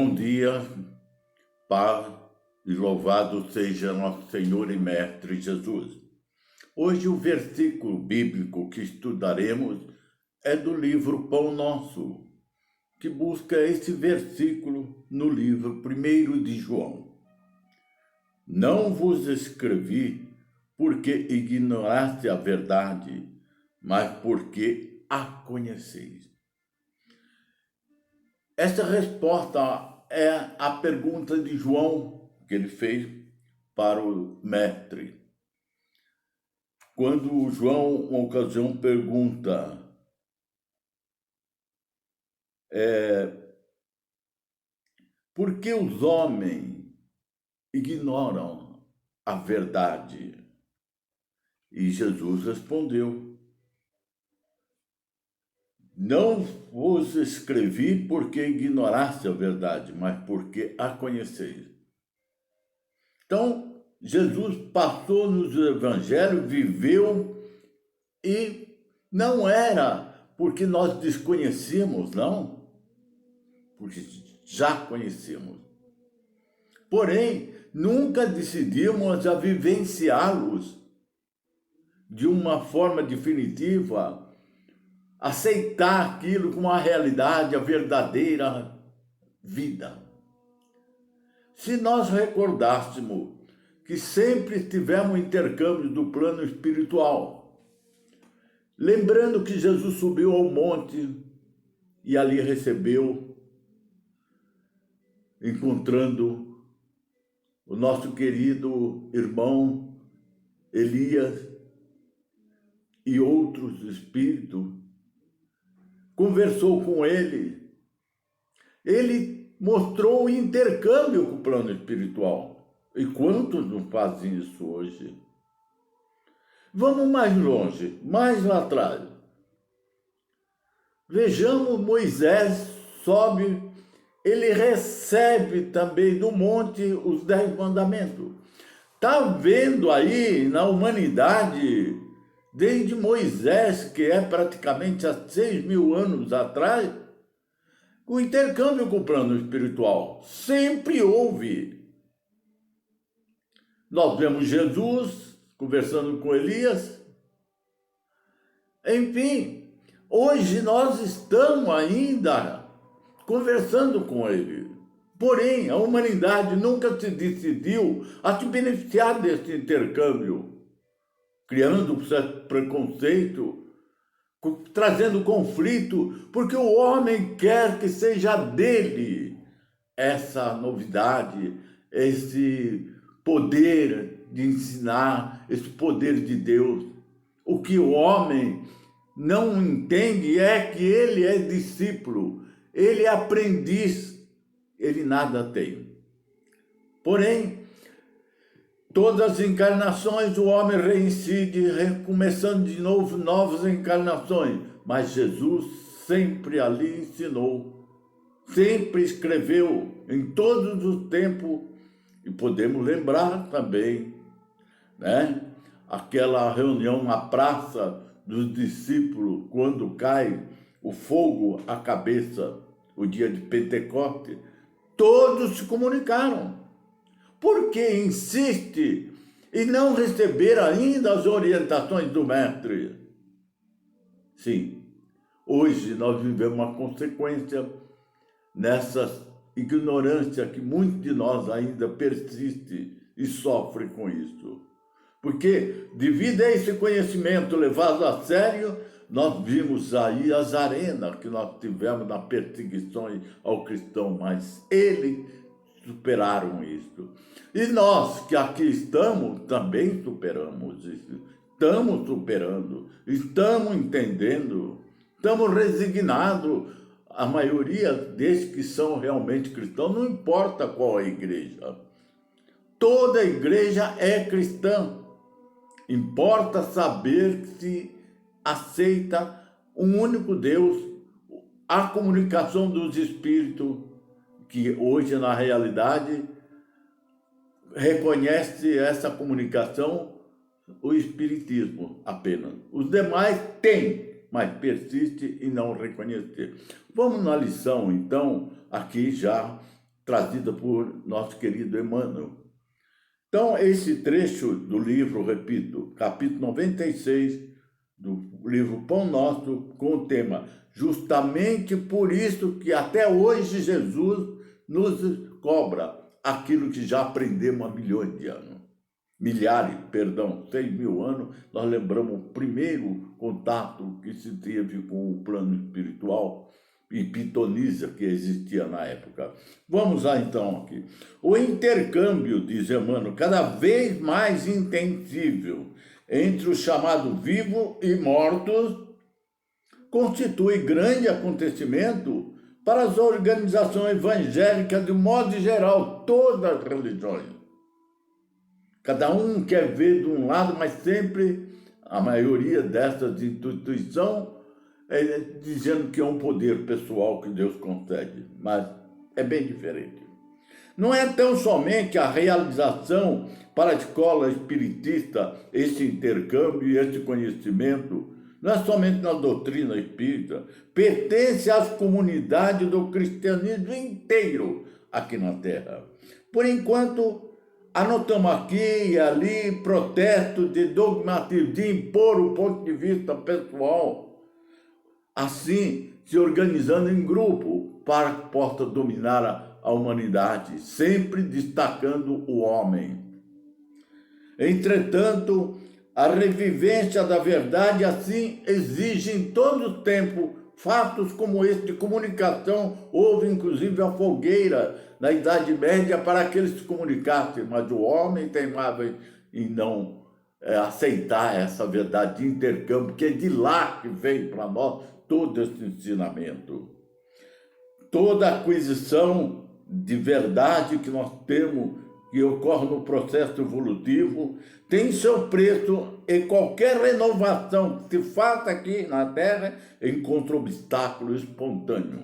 Bom dia, paz e louvado seja nosso Senhor e Mestre Jesus. Hoje o versículo bíblico que estudaremos é do livro Pão Nosso, que busca esse versículo no livro 1 de João. Não vos escrevi porque ignoraste a verdade, mas porque a conheceis. Essa resposta é a pergunta de João que ele fez para o mestre. Quando João, uma ocasião, pergunta por que os homens ignoram a verdade? E Jesus respondeu: não vos escrevi porque ignoraste a verdade, mas porque a conheceis. Então, Jesus passou nos evangelhos, viveu, e não era porque nós desconhecíamos, não, porque já conhecíamos. Porém, nunca decidimos a vivenciá-los de uma forma definitiva, aceitar aquilo como a realidade, a verdadeira vida. Se nós recordássemos que sempre tivemos intercâmbio do plano espiritual, lembrando que Jesus subiu ao monte e ali recebeu, encontrando o nosso querido irmão Elias e outros espíritos, conversou com ele, ele mostrou o intercâmbio com o plano espiritual. E quantos não fazem isso hoje? Vamos mais longe, mais lá atrás. Vejamos, Moisés sobe, ele recebe também do monte os 10 mandamentos. Está vendo aí na humanidade, desde Moisés, que é praticamente há 6.000 anos atrás, o intercâmbio com o plano espiritual. Sempre houve. Nós vemos Jesus conversando com Elias. Enfim, hoje nós estamos ainda conversando com ele. Porém, a humanidade nunca se decidiu a se beneficiar desse intercâmbio, criando um certo preconceito, trazendo conflito, porque o homem quer que seja dele essa novidade, esse poder de ensinar, esse poder de Deus. O que o homem não entende é que ele é discípulo, ele é aprendiz, ele nada tem. Porém, todas as encarnações o homem reincide, recomeçando de novo novas encarnações. Mas Jesus sempre ali ensinou, sempre escreveu, em todos os tempos. E podemos lembrar também, né? Aquela reunião na praça dos discípulos, quando cai o fogo à cabeça, o dia de Pentecostes, todos se comunicaram. Por que insiste em não receber ainda as orientações do mestre? Sim, hoje nós vivemos uma consequência nessa ignorância que muitos de nós ainda persiste e sofre com isso. Porque, devido a esse conhecimento levado a sério, nós vimos aí as arenas que nós tivemos na perseguição ao cristão, mas eles superaram isso. E nós que aqui estamos, também superamos isso. Estamos superando, estamos entendendo, estamos resignados. A maioria desses que são realmente cristãos, não importa qual é a igreja. Toda igreja é cristã. Importa saber que se aceita um único Deus, a comunicação dos espíritos, que hoje, na realidade, reconhece essa comunicação o espiritismo apenas. Os demais têm, mas persiste em não reconhecer. Vamos na lição, então, aqui já trazida por nosso querido Emmanuel. Então, esse trecho do livro, repito, capítulo 96 do livro Pão Nosso, com o tema justamente por isso que até hoje Jesus nos cobra aquilo que já aprendemos há milhões de anos. 6.000 anos, nós lembramos o primeiro contato que se teve com o plano espiritual e pitonisa que existia na época. Vamos lá então aqui. O intercâmbio, diz Emmanuel, cada vez mais intensível entre o chamado vivo e mortos, constitui grande acontecimento para as organizações evangélicas de modo geral, todas as religiões. Cada um quer ver de um lado, mas sempre a maioria dessas instituições dizendo que é um poder pessoal que Deus concede, mas é bem diferente. Não é tão somente a realização para a escola espiritista, esse intercâmbio e esse conhecimento, não é somente na doutrina espírita, pertence às comunidades do cristianismo inteiro aqui na Terra. Por enquanto, anotamos aqui e ali protestos de dogmatismo, de impor o ponto de vista pessoal, assim se organizando em grupo para que possa dominar a humanidade, sempre destacando o homem. Entretanto, a revivência da verdade assim exige em todo o tempo fatos como esse de comunicação. Houve inclusive a fogueira na Idade Média para que eles se comunicassem, mas o homem teimava em não aceitar essa verdade de intercâmbio, porque é de lá que vem para nós todo esse ensinamento. Toda aquisição de verdade que nós temos, que ocorre no processo evolutivo, tem seu preço, e qualquer renovação que se faça aqui na Terra encontra obstáculo espontâneo.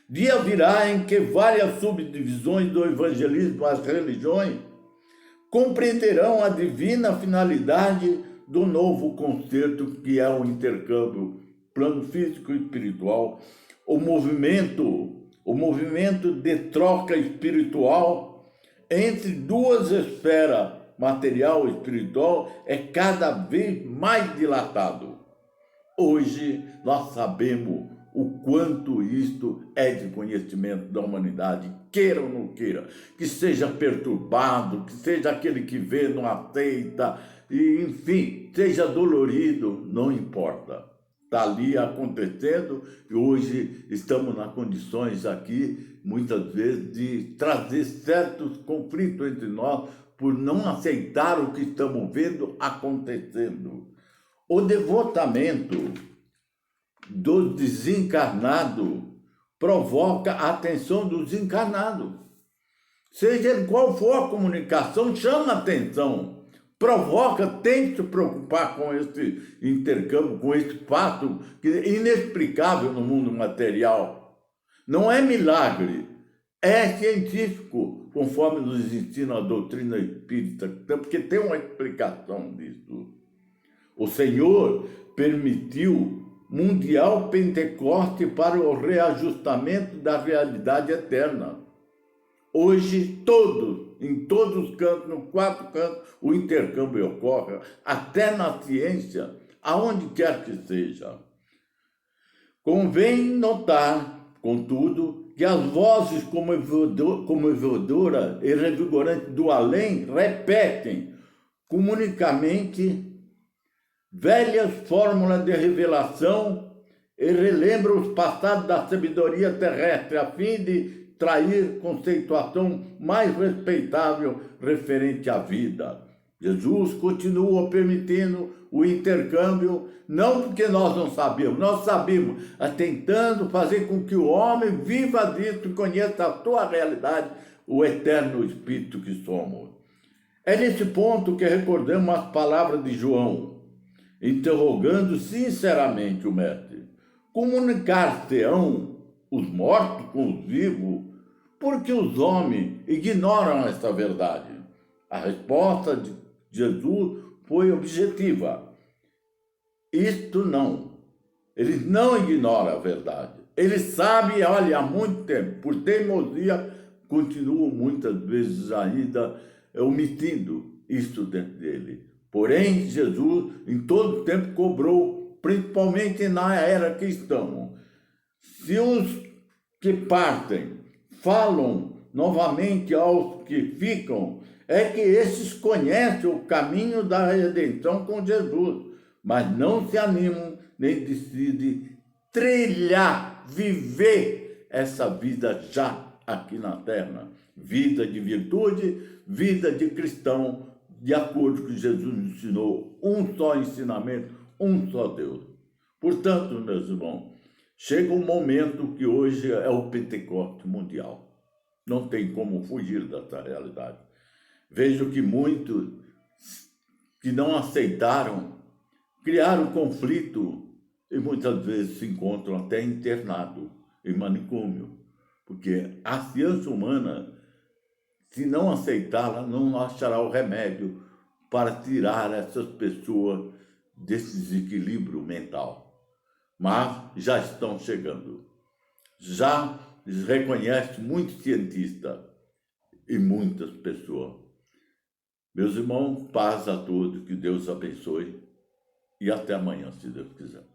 Dia virá em que várias subdivisões do evangelismo, as religiões, compreenderão a divina finalidade do novo conceito que é o intercâmbio, plano físico e espiritual, o movimento de troca espiritual entre duas esferas, material e espiritual, é cada vez mais dilatado. Hoje nós sabemos o quanto isto é de conhecimento da humanidade, queira ou não queira, que seja perturbado, que seja aquele que vê, não aceita, e, enfim, seja dolorido, não importa. Está ali acontecendo e hoje estamos nas condições aqui, muitas vezes, de trazer certos conflitos entre nós por não aceitar o que estamos vendo acontecendo. O devotamento do desencarnado provoca a atenção dos encarnados. Seja qual for a comunicação, chama atenção, provoca, tem que se preocupar com esse intercâmbio, com esse fato que é inexplicável no mundo material. Não é milagre, é científico, conforme nos ensina a doutrina espírita, porque tem uma explicação disso. O Senhor permitiu mundial Pentecoste para o reajustamento da realidade eterna. Hoje, em todos os cantos, nos 4 cantos, o intercâmbio ocorre, até na ciência, aonde quer que seja. Convém notar, contudo, que as vozes comovedoras e revigorantes do além repetem comunicamente velhas fórmulas de revelação e relembram os passados da sabedoria terrestre, a fim de trair conceituação mais respeitável referente à vida. Jesus continua permitindo o intercâmbio, não porque nós não sabemos, nós sabemos, tentando fazer com que o homem viva disso e conheça a sua realidade, o eterno Espírito que somos. É nesse ponto que recordamos as palavras de João, interrogando sinceramente o Mestre: comunicar-se-ão os mortos com os vivos, porque os homens ignoram esta verdade? A resposta de Jesus foi objetiva: isto não. Eles não ignoram a verdade. Ele sabe, olha, há muito tempo, por teimosia, continuam muitas vezes ainda omitindo isso dentro dele. Porém, Jesus, em todo tempo, cobrou, principalmente na era que estamos. Se os que partem falam novamente aos que ficam, é que esses conhecem o caminho da redenção com Jesus, mas não se animam nem decidem trilhar, viver essa vida já aqui na terra. Vida de virtude, vida de cristão, de acordo com o que Jesus ensinou, um só ensinamento, um só Deus. Portanto, meus irmãos, chega um momento que hoje é o Pentecoste mundial. Não tem como fugir dessa realidade. Vejo que muitos que não aceitaram criaram conflito e muitas vezes se encontram até internados em manicômio, porque a ciência humana, se não aceitá-la, não achará o remédio para tirar essas pessoas desse desequilíbrio mental. Mas já estão chegando. Já reconhece muitos cientistas e muitas pessoas. Meus irmãos, paz a todos, que Deus abençoe e até amanhã, se Deus quiser.